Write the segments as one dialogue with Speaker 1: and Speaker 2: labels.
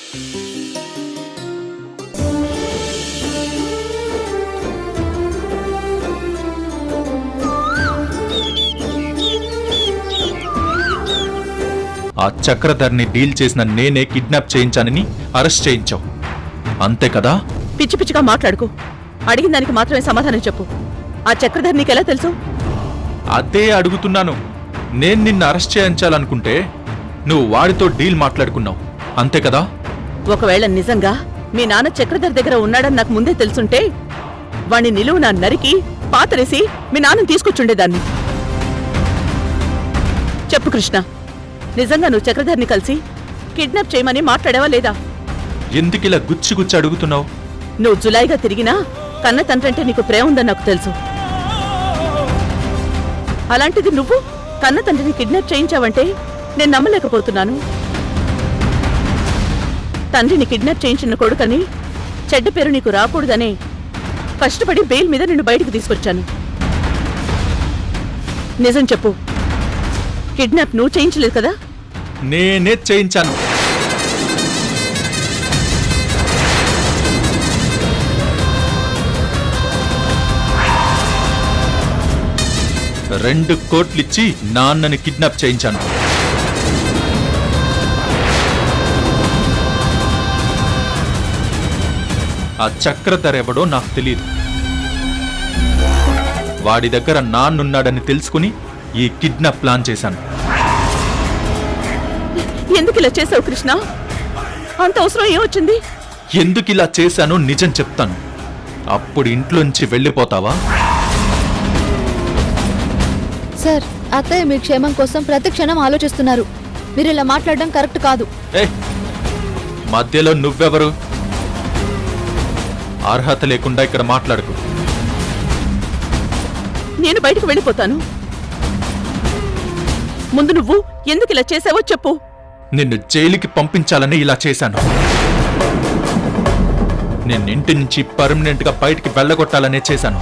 Speaker 1: ఆ చక్రధర్ని డీల్ చేసిన నేనే కిడ్నాప్ చేయించానని అరెస్ట్ చేయించావు అంతే కదా?
Speaker 2: పిచ్చి పిచ్చిగా మాట్లాడుకో. అడిగిన దానికి మాత్రమే సమాధానం చెప్పు. ఆ చక్రధర్ నీకెలా తెలుసు?
Speaker 1: అదే అడుగుతున్నాను. నేను నిన్ను అరెస్ట్ చేయించాలనుకుంటే నువ్వు వాడితో డీల్ మాట్లాడుకున్నావు అంతే కదా?
Speaker 2: ఒకవేళ నిజంగా మీ నాన్న చక్రధర్ దగ్గర ఉన్నాడని నాకు ముందే తెలుసుంటే వాణ్ణి నిలువునా నరికి పాతరేసి మీ నాన్నని తీసుకొచ్చుండేదాన్ని. చెప్పు కృష్ణ, నిజంగా నువ్వు చక్రధర్ని కలిసి కిడ్నాప్ చేయమని మాట్లాడావా లేదా?
Speaker 1: ఎందుకిలా గుచ్చి గుచ్చి అడుగుతున్నావు?
Speaker 2: నువ్వు జులాయిగా తిరిగినా కన్న తండ్రంటే నీకు ప్రేమ ఉందని నాకు తెలుసు. అలాంటిది నువ్వు కన్న తండ్రిని కిడ్నాప్ చేయించావంటే నేను నమ్మలేకపోతున్నాను. తండ్రిని కిడ్నాప్ చేయించిన కొడుకని చెడ్డ పేరు నీకు రాకూడదనే కష్టపడి బెయిల్ మీద నిన్ను బయటికి తీసుకొచ్చాను. నిజం చెప్పు, కిడ్నాప్ నువ్వు చేయించలేదు కదా?
Speaker 1: నేనే చేయించాను. $2 కోట్లిచ్చి నాన్నని కిడ్నాప్ చేయించాను. ఆ చక్రధర్ ఎవడో నాకు తెలియదు. వాడి దగ్గర నాన్నున్నాడని తెలుసుకుని ఈ కిడ్నాప్ ప్లాన్ చేశాను.
Speaker 2: ఎందుకిలా చేసావు కృష్ణ? అంత అవసరం ఏమొచ్చింది?
Speaker 1: ఎందుకిలా చేశానో నిజం చెప్తాను. అప్పుడు ఇంట్లోంచి వెళ్ళిపోతావా?
Speaker 3: సార్, అత్తయ్య మీ క్షేమం కోసం ప్రతి క్షణం ఆలోచిస్తున్నారు. మీరు ఇలా మాట్లాడడం కరెక్ట్ కాదు.
Speaker 1: మధ్యలో నువ్వెవరు? అర్హత లేకుండా ఇక్కడ మాట్లాడకు.
Speaker 2: నేను బయటకు వెళ్ళిపోతాను. ముందు నువ్వు ఎందుకు ఇలా చేసావో చెప్పు.
Speaker 1: నిన్ను జైలుకి పంపించాలని ఇలా చేశాను. నిన్నింటి నుంచి పర్మనెంట్ గా బయటికి వెళ్ళగొట్టాలనే చేశాను.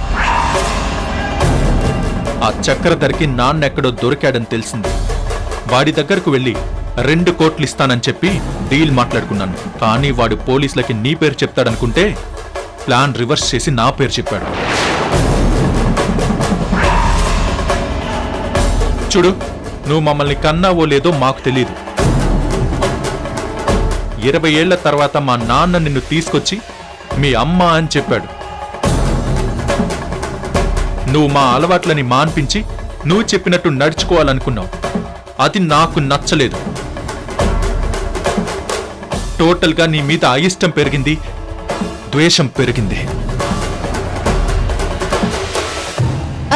Speaker 1: ఆ చక్రధర్కి నాన్నెక్కడో దొరికాడని తెలిసింది. వాడి దగ్గరకు వెళ్ళి 2 కోట్లు ఇస్తానని చెప్పి డీల్ మాట్లాడుకున్నాను. కానీ వాడు పోలీసులకి నీ పేరు చెప్తాడనుకుంటే ప్లాన్ రివర్స్ చేసి నా పేరు చెప్పాడు. చూడు, నువ్వు మమ్మల్ని కన్నావో లేదో మాకు తెలీదు. 20 ఏళ్ల తర్వాత మా నాన్న నిన్ను తీసుకొచ్చి మీ అమ్మ అని చెప్పాడు. నువ్వు మా అలవాట్లని మాన్పించి నువ్వు చెప్పినట్టు నడుచుకోవాలనుకున్నావు. అది నాకు నచ్చలేదు. టోటల్గా నీ మీద అయిష్టం పెరిగింది, ద్వేషం పెరిగింది.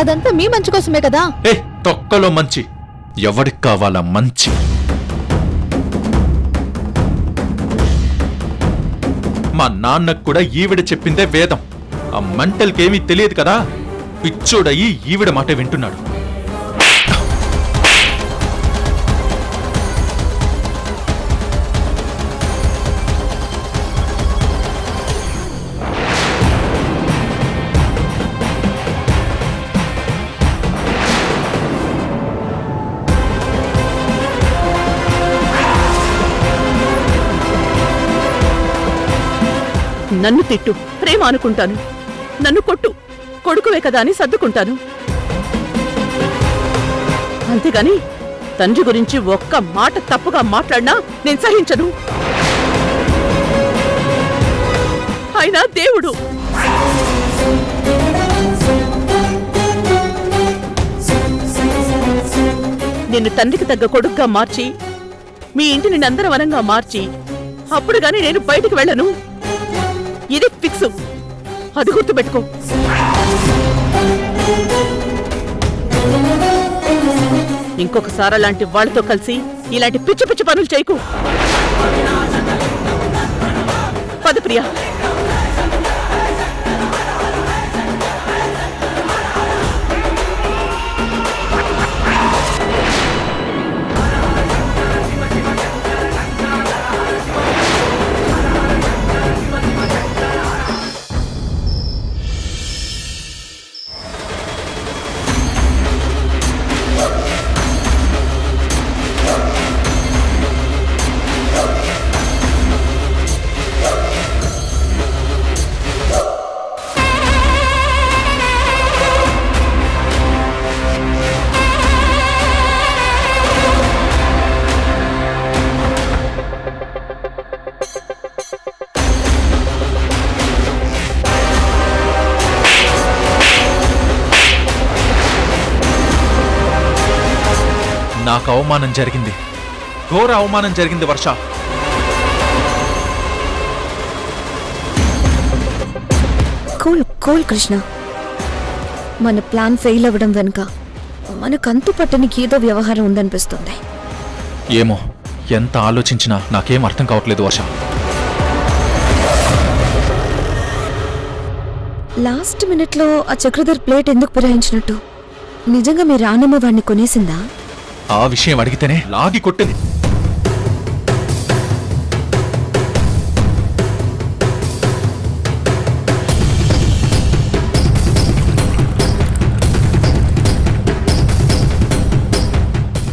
Speaker 3: అదంతా మీ మంచి కోసమే కదా?
Speaker 1: తొక్కలో మంచి ఎవరికి కావాలా? మంచి మా నాన్నకు కూడా ఈవిడ చెప్పిందే వేదం. ఆ మెంటల్కేమీ తెలియదు కదా. పిచ్చోడయి ఈవిడ మాట వింటున్నాడు.
Speaker 2: నన్ను తిట్టు, ప్రేమ అనుకుంటాను. నన్ను కొట్టు, కొడుకువే కదా అని సర్దుకుంటాను. అంతేగాని తండ్రి గురించి ఒక్క మాట తప్పుగా మాట్లాడినా నేను సహించను. ఆయన దేవుడు. నిన్ను తండ్రికి తగ్గ కొడుకుగా మార్చి మీ ఇంటిని నందనవనంగా మార్చి అప్పుడు గాని నేను బయటికి వెళ్ళను. ఇది ఫిక్స్. అది గుర్తుపెట్టుకో. ఇంకొకసారి అలాంటి వాళ్ళతో కలిసి ఇలాంటి పిచ్చి పిచ్చి పనులు చేయకు. పద ప్రియా.
Speaker 1: నాకు అవమానం జరిగింది, ఘోర అవమానం జరిగింది వర్ష.
Speaker 4: Cool cool Krishna. మన ప్లాన్ ఫెయిల్ అవ్వడం వెనుక మనకంతు పట్టని ఏదో వ్యవహారం ఉందనిపిస్తుంది.
Speaker 1: ఏమో, ఎంత ఆలోచించినా నాకేం అర్థం కావట్లేదు వర్ష.
Speaker 4: లాస్ట్ మినిట్లో ఆ చక్రధర్ ప్లేట్ ఎందుకు ఫిరాయించినట్టు? నిజంగా మీ రానమ్మ వాడిని కొనేసిందా?
Speaker 1: ఆ విషయం అడిగితేనే లాగి కొట్టింది.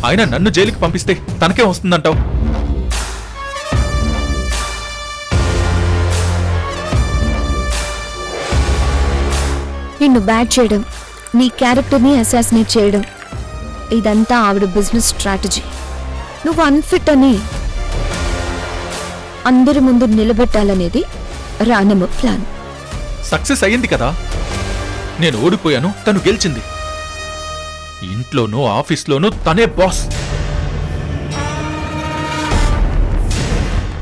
Speaker 1: అయినా నన్ను జైలుకి పంపిస్తే తనకే వస్తుందంటావు?
Speaker 4: నిన్ను బ్యాడ్ చేయడం, నీ క్యారెక్టర్ని అసాసినేట్ చేయడం, ఇదంతా ఆవిడ బిజినెస్ స్ట్రాటజీ. నువ్వు అన్ఫిట్ అని అందరి ముందు నిలబెట్టాలనేది రానమ్మ ప్లాన్.
Speaker 1: సక్సెస్ అయ్యింది కదా. నేను ఓడిపోయాను, తను గెలిచింది. ఇంట్లోనూ ఆఫీస్లోనూ తనే బాస్.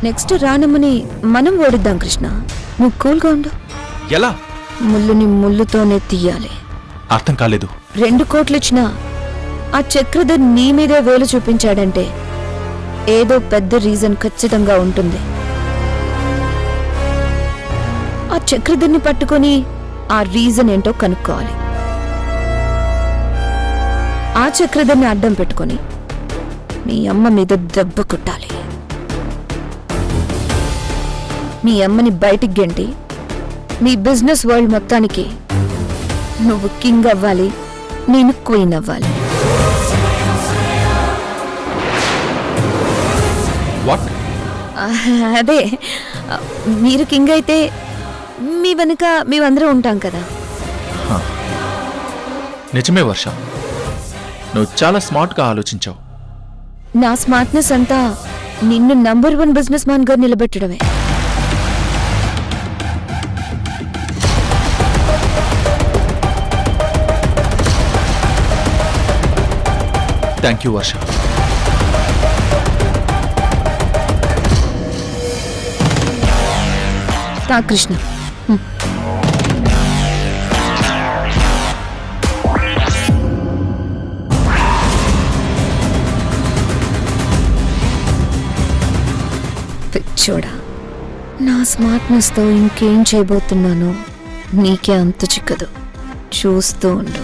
Speaker 4: నెక్స్ట్ రానమ్మని మనం ఓడిద్దాం కృష్ణ. నువ్వు కూల్గా ఉండు.
Speaker 1: ఎలా?
Speaker 4: ముళ్ళుని ముళ్ళుతోనే తీయాలి.
Speaker 1: అర్థం కాలేదు.
Speaker 4: 2 కోట్లు ఇచ్చినా ఆ చక్రధర్ నీ మీదే వేలు చూపించాడంటే ఏదో పెద్ద రీజన్ ఖచ్చితంగా ఉంటుంది. ఆ చక్రధర్ని పట్టుకొని ఆ రీజన్ ఏంటో కనుక్కోవాలి. ఆ చక్రధర్ని అడ్డం పెట్టుకొని మీ అమ్మ మీద దెబ్బ కొట్టాలి. మీ అమ్మని బయటికి గెంటి మీ బిజినెస్ వరల్డ్ మొత్తానికి నువ్వు కింగ్ అవ్వాలి, నేను క్వీన్ అవ్వాలి.
Speaker 1: వాట్?
Speaker 4: అదే, మీరు కింగ్ అయితే మీ వెనుక మేమందరం ఉంటాం కదా.
Speaker 1: నిజమే వర్ష, నువ్వు చాలా స్మార్ట్గా ఆలోచించావు.
Speaker 4: నా స్మార్ట్నెస్ అంతా నిన్ను నంబర్ 1 బిజినెస్ మ్యాన్ గా నిలబెట్టడమే.
Speaker 1: థ్యాంక్ యూ వర్ష.
Speaker 4: తా కృష్ణ. పిచ్చోడా, నా స్మార్ట్నెస్తో ఇంకేం చేయబోతున్నానో నీకే అంత చిక్కదు. చూస్తూ ఉండు.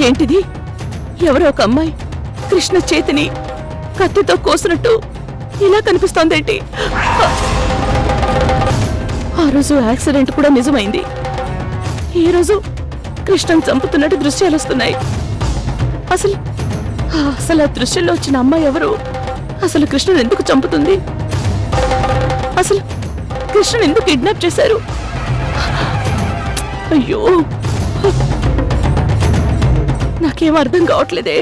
Speaker 2: ఏంటిది? ఎవరో ఒక అమ్మాయి కృష్ణ చేతిని కత్తితో కోసినట్టు ఇలా కనిపిస్తోందేంటి? ఆ రోజు యాక్సిడెంట్ కూడా నిజమైంది. ఈ రోజు కృష్ణను చంపుతున్నట్టు దృశ్యాలు వస్తున్నాయి. అసలు అసలు ఆ దృశ్యంలో వచ్చిన అమ్మాయి ఎవరు? అసలు కృష్ణను ఎందుకు చంపుతుంది? అసలు కృష్ణను ఎందుకు కిడ్నాప్ చేశారు? అయ్యో, నాకేం అర్థం కావట్లేదే.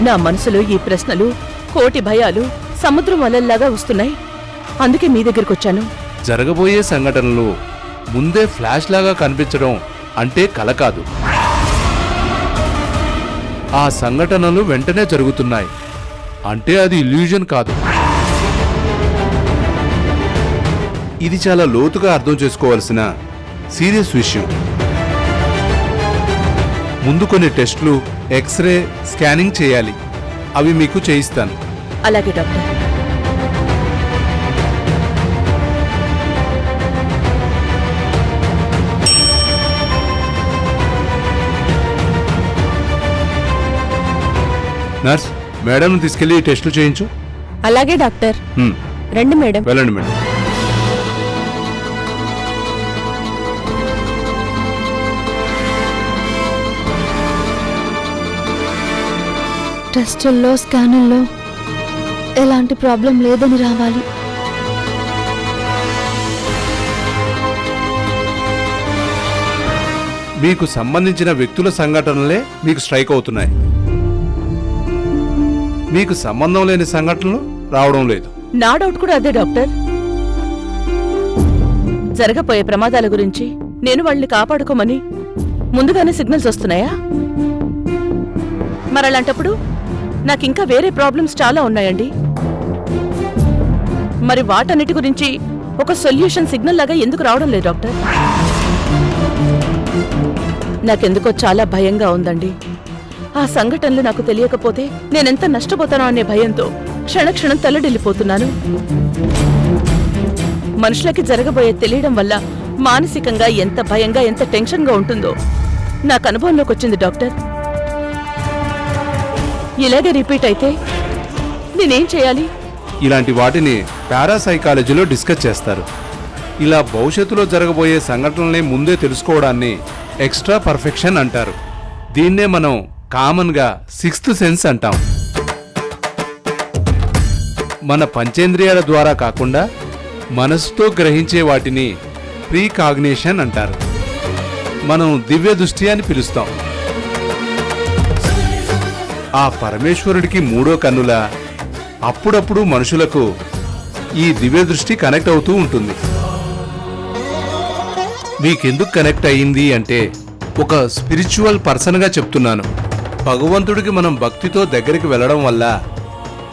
Speaker 2: నా మనసులో ఈ ప్రశ్నలు, కోటి భయాలు సముద్రం అలల్లాగా వస్తున్నాయి. అందుకే మీ దగ్గరికి వచ్చాను.
Speaker 5: జరగబోయే సంఘటనలు ముందే ఫ్లాష్ లాగా కనిపించడం అంటే కల కాదు. ఆ సంఘటనలు వెంటనే జరుగుతున్నాయి అంటే అది ఇల్యూజన్ కాదు. ఇది చాలా లోతుగా అర్థం చేసుకోవాల్సిన సీరియస్ విషయం. ముందు కొన్ని టెస్టులు, ఎక్స్రే, స్కానింగ్ చేయాలి. అవి మీకు చేయిస్తాను.
Speaker 2: అలాగే డాక్టర్.
Speaker 5: నర్స్, మేడంను తీసుకెళ్లి టెస్టులు చేయించు.
Speaker 4: అలాగే డాక్టర్. రండి మేడం.
Speaker 5: వెళ్ళండి మేడం.
Speaker 3: టెస్టుల్లో, స్కానుల్లో ఎలాంటి ప్రాబ్లం లేదని రావాలి.
Speaker 5: మీకు సంబంధించిన వ్యక్తుల సంఘటనలే మీకు స్ట్రైక్ అవుతున్నాయి. మీకు సంబంధం లేని సంఘటనలు రావడం లేదు.
Speaker 2: నా డౌట్ కూడా అదే డాక్టర్. జరగబోయే ప్రమాదాల గురించి నేను వాళ్ళని కాపాడుకోమని ముందుగానే సిగ్నల్స్ వస్తున్నాయా? మరలాంటప్పుడు నాకింకా వేరే ప్రాబ్లమ్స్ చాలా ఉన్నాయండి. మరి వాటన్నిటి గురించి ఒక సొల్యూషన్ సిగ్నల్ లాగా ఎందుకు రావడం లేదు డాక్టర్? నాకెందుకో చాలా భయంగా ఉందండి. ఆ సంఘటనలు నాకు తెలియకపోతే నేనెంత నష్టపోతానో అనే భయంతో క్షణక్షణం తల్లడిల్లిపోతున్నాను. మనుషులకి జరగబోయే తెలియడం వల్ల మానసికంగా ఎంత భయంగా, ఎంత టెన్షన్గా ఉంటుందో నాకు అనుభవంలోకి వచ్చింది డాక్టర్. ఇలాగే రిపీట్ అయితే నేనేం చేయాలి?
Speaker 5: ఇలాంటి వాటిని పారాసైకాలజీలో డిస్కస్ చేస్తారు. ఇలా భవిష్యత్తులో జరగబోయే సంఘటనల్ని ముందే తెలుసుకోవడాన్ని ఎక్స్ట్రా పర్ఫెక్షన్ అంటారు. దీన్నే మనం కామన్గా సిక్స్త్ సెన్స్ అంటాం. మన పంచేంద్రియాల ద్వారా కాకుండా మనసుతో గ్రహించే వాటిని ప్రీకాగ్నిషన్ అంటారు. మనం దివ్య దృష్టి అని పిలుస్తాం. ఆ పరమేశ్వరుడికి మూడో కన్నులా అప్పుడప్పుడు మనుషులకు ఈ దివ్య దృష్టి కనెక్ట్ అవుతూ ఉంటుంది. మీకెందుకు కనెక్ట్ అయ్యింది అంటే ఒక స్పిరిచువల్ పర్సన్గా చెప్తున్నాను. భగవంతుడికి మనం భక్తితో దగ్గరికి వెళ్ళడం వల్ల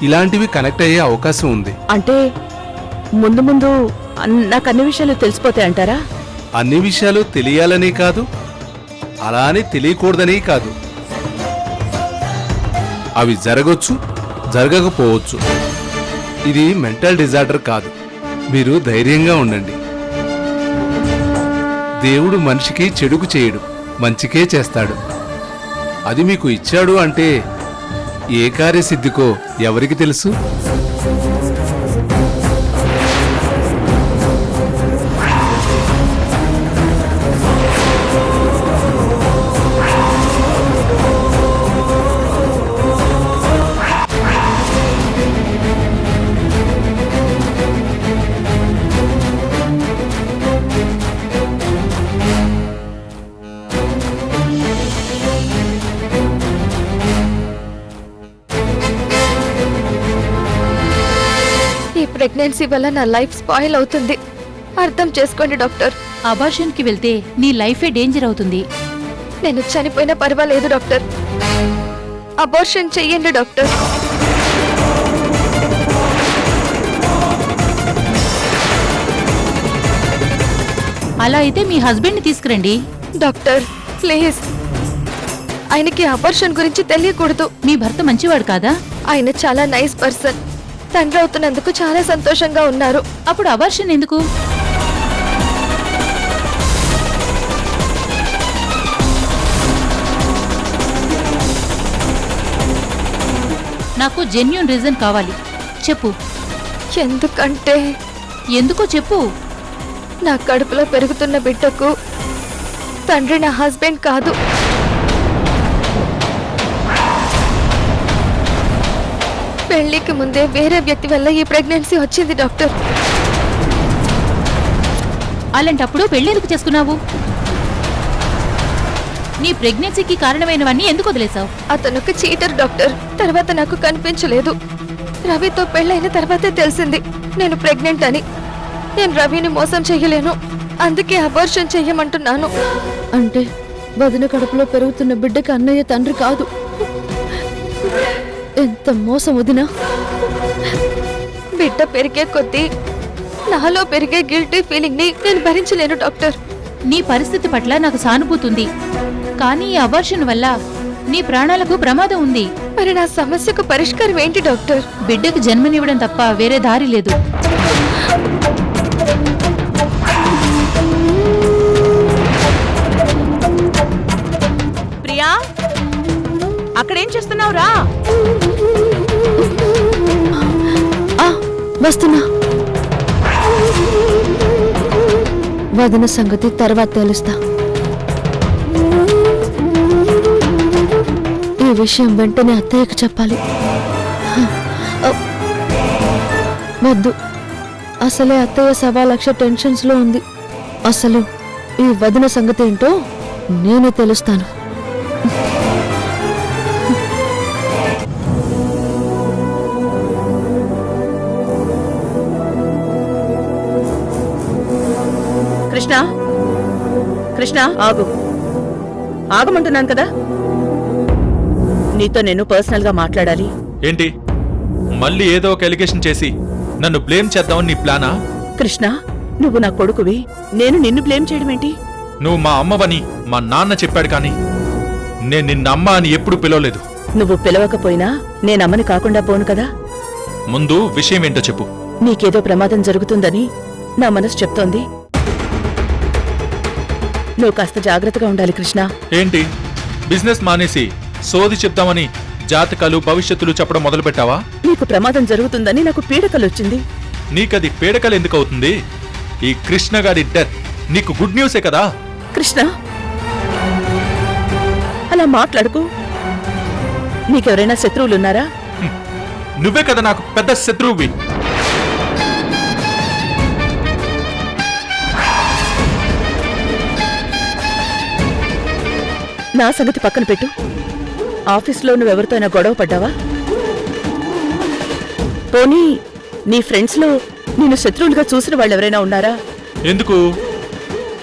Speaker 5: ఇలాంటివి కనెక్ట్ అయ్యే అవకాశం ఉంది.
Speaker 2: అంటే ముందు ముందు నాకు అన్ని విషయాలు తెలిసిపోతాయి అంటారా?
Speaker 5: అన్ని విషయాలు తెలియాలని కాదు, అలా అని తెలియకూడదని కాదు. అవి జరగొచ్చు, జరగకపోవచ్చు. ఇది మెంటల్ డిజార్డర్ కాదు. మీరు ధైర్యంగా ఉండండి. దేవుడు మనిషికి చెడుకు చేయడు, మంచికే చేస్తాడు. అది మీకు ఇచ్చాడు అంటే ఏ కార్యసిద్ధికో ఎవరికి తెలుసు?
Speaker 3: ఈ ప్రెగ్నెన్సీ వల్ల నా లైఫ్ స్పాయిల్ అవుతుంది. అర్థం చేసుకోండి డాక్టర్.
Speaker 6: అబార్షన్ కి వెళ్తే నీ లైఫే డేంజర్ అవుతుంది.
Speaker 3: నేను చనిపోయినా పర్వాలేదు డాక్టర్. అబార్షన్ చెయ్యండి డాక్టర్.
Speaker 6: అలా అయితే మీ హస్బెండ్ ని తీసుకురండి.
Speaker 3: డాక్టర్ ప్లీజ్, ఆయనకి అబార్షన్ గురించి తెలియకూడదు.
Speaker 6: మీ భర్త మంచివాడు కాదా?
Speaker 3: ఆయన చాలా నైస్ పర్సన్. తండ్రి అవుతున్నందుకు చాలా సంతోషంగా ఉన్నారు.
Speaker 6: అప్పుడు అబార్షన్ ఎందుకు? నాకు జెన్యూన్ రీజన్ కావాలి. చెప్పు.
Speaker 3: ఎందుకంటే
Speaker 6: ఎందుకో చెప్పు.
Speaker 3: నా కడుపులో పెరుగుతున్న బిడ్డకు తండ్రి నా హస్బెండ్ కాదు. పెళ్లికి ముందే వేరే వ్యక్తి వల్ల ఈ ప్రెగ్నెన్సీ వచ్చింది డాక్టర్.
Speaker 6: అలాంటప్పుడు పెళ్ళెందుకు చేసుకున్నావు? నీ ప్రెగ్నెన్సీకి కారణమైనవన్నీ ఎందుకు వదిలేశావు?
Speaker 3: అతనొక చీటర్ డాక్టర్. తర్వాత నాకు కనిపించలేదు. రవితో పెళ్ళైన తర్వాతే తెలిసింది నేను ప్రెగ్నెంట్ అని. నేను రవిని మోసం చెయ్యలేను, అందుకే అబార్షన్ చెయ్యమంటున్నాను. అంటే వదిన కడుపులో పెరుగుతున్న బిడ్డకి అన్నయ్య తండ్రి కాదు. ఎంత మోసం వదినా. బిడ్డ పెరిగే కొద్దీ నాలో పెరిగే గిల్టీ ఫీలింగ్ ని నేను భరించలేను డాక్టర్.
Speaker 6: నీ పరిస్థితి పట్ల నాకు సానుభూతి ఉంది, కానీ ఈ అబార్షన్ వల్ల నీ ప్రాణాలకు ప్రమాదం ఉంది.
Speaker 3: మరి నా సమస్యకు పరిష్కారం ఏంటి డాక్టర్?
Speaker 6: బిడ్డకు జన్మనివ్వడం తప్ప వేరే దారి లేదు.
Speaker 2: ప్రియా, అక్కడేం చేస్తున్నావురా?
Speaker 3: వస్తున్నా. వదిన సంగతి తర్వాత తెలుస్తా. ఈ విషయం వెంటనే అత్తయ్యకు చెప్పాలి. వద్దు, అసలే అత్తయ్య 1,00,000 టెన్షన్స్ లో ఉంది. అసలు ఈ వదిన సంగతి ఏంటో నేనే తెలుస్తాను.
Speaker 2: కృష్ణ, కృష్ణ ఆగు. ఆగమంటున్నాను కదా. నీతో నేను పర్సనల్ గా మాట్లాడాలి.
Speaker 1: ఏంటి మళ్ళీ ఏదో ఒక ఎలిగేషన్ చేసి నన్ను బ్లేమ్ చేద్దామని నీ ప్లానా?
Speaker 2: కృష్ణ, నువ్వు నా కొడుకువి, నేను నిన్ను బ్లేమ్ చేయడం ఏంటి?
Speaker 1: నువ్వు మా అమ్మవని మా నాన్న చెప్పాడు, కానీ నేను నిన్న అమ్మ అని ఎప్పుడు పిలవలేదు.
Speaker 2: నువ్వు పిలవకపోయినా నేనమ్మని కాకుండా పోను కదా.
Speaker 1: ముందు విషయం ఏంటో చెప్పు.
Speaker 2: నీకేదో ప్రమాదం జరుగుతుందని నా మనసు చెప్తోంది. నువ్వు కాస్త జాగ్రత్తగా ఉండాలి కృష్ణ.
Speaker 1: ఏంటి బిజినెస్ మానేసి సోది చెప్తామని జాతకాలు భవిష్యత్తులు చెప్పడం మొదలు పెట్టావా?
Speaker 2: నీకు ప్రమాదం జరుగుతుందని నాకు పీడకలొచ్చింది.
Speaker 1: నీకది పేడకలు ఎందుకు అవుతుంది? ఈ కృష్ణ గారి డెత్ నీకు గుడ్ న్యూసే కదా.
Speaker 2: కృష్ణ, అలా మాట్లాడుకు. నీకెవరైనా శత్రువులున్నారా?
Speaker 1: నువ్వే కదా నాకు పెద్ద శత్రువువి.
Speaker 2: నా సంగతి పక్కన పెట్టు. ఆఫీస్లో నువ్వెవరితో అయినా గొడవ పడ్డావా? పోనీ నీ ఫ్రెండ్స్లో నిన్ను శత్రువులుగా చూసిన వాళ్ళు ఎవరైనా ఉన్నారా?
Speaker 1: ఎందుకు?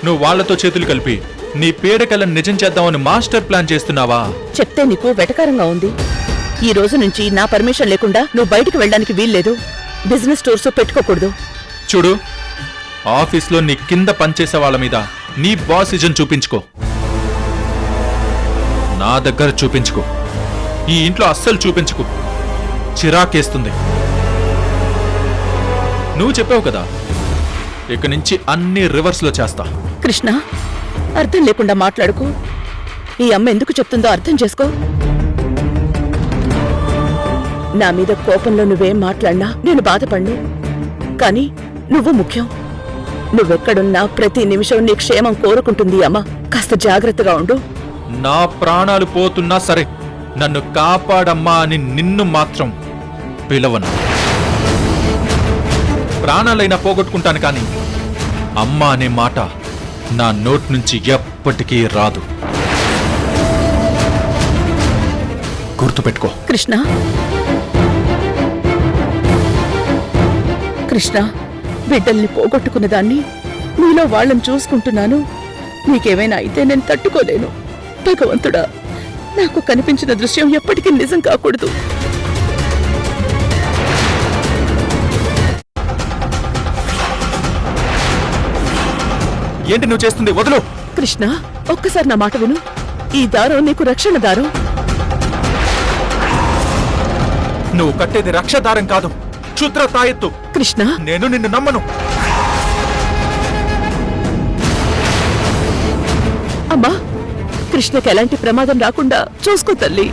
Speaker 1: నువ్వు వాళ్లతో చేతులు కలిపి నీ పేడకలను నిజం చేద్దామని మాస్టర్ ప్లాన్ చేస్తున్నావా?
Speaker 2: చెప్తే నీకు వెటకారంగా ఉంది. ఈ రోజు నుంచి నా పర్మిషన్ లేకుండా నువ్వు బయటికి వెళ్ళడానికి వీల్లేదు. బిజినెస్ స్టోర్స్ పెట్టుకోకూడదు.
Speaker 1: చూడు, ఆఫీస్లో నీ కింద పనిచేసే వాళ్ళ మీద నీ బాసిజం చూపించుకో, నా దగ్గర చూపించుకో. ఈ ఇంట్లో అస్సలు చూపించుకో, చిరాకేస్తుంది. నువ్వు చెప్పావు కదా, ఇక నుంచి అన్ని రివర్స్లో చేస్తా.
Speaker 2: కృష్ణ, అర్థం లేకుండా మాట్లాడుకో. ఈ అమ్మ ఎందుకు చెప్తుందో అర్థం చేసుకో. నా మీద కోపంలో నువ్వేం మాట్లాడినా నేను బాధపడ్ను, కానీ నువ్వు ముఖ్యం. నువ్వెక్కడున్నా ప్రతి నిమిషం నీ క్షేమం కోరుకుంటుంది అమ్మ. కాస్త జాగ్రత్తగా ఉండు.
Speaker 1: నా ప్రాణాలు పోతున్నా సరే నన్ను కాపాడమ్మా అని నిన్ను మాత్రం పిలవను. ప్రాణాలైనా పోగొట్టుకుంటాను, కానీ అమ్మ అనే మాట నా నోట్ నుంచి ఎప్పటికీ రాదు. గుర్తుపెట్టుకో.
Speaker 2: కృష్ణ, కృష్ణ, బిడ్డల్ని పోగొట్టుకున్న దాన్ని నీలో వాళ్ళని చూసుకుంటున్నాను. నీకేమైనా అయితే నేను తట్టుకోలేను. భగవంతుడా, నాకు కనిపించిన దృశ్యం ఎప్పటికీ నిజం కాకూడదు.
Speaker 1: ఏంటి నువ్వు చేస్తుంది? వదులు.
Speaker 2: కృష్ణ, ఒక్కసారి నా మాట విను. ఈ దారం నీకు రక్షణ దారం.
Speaker 1: నువ్వు కట్టేది రక్షదారం కాదు, క్షుద్ర తాయెత్తు.
Speaker 2: కృష్ణ,
Speaker 1: నేను నిన్ను నమ్మను.
Speaker 2: అమ్మా, కృష్ణకి ఎలాంటి ప్రమాదం రాకుండా చూసుకో తల్లి.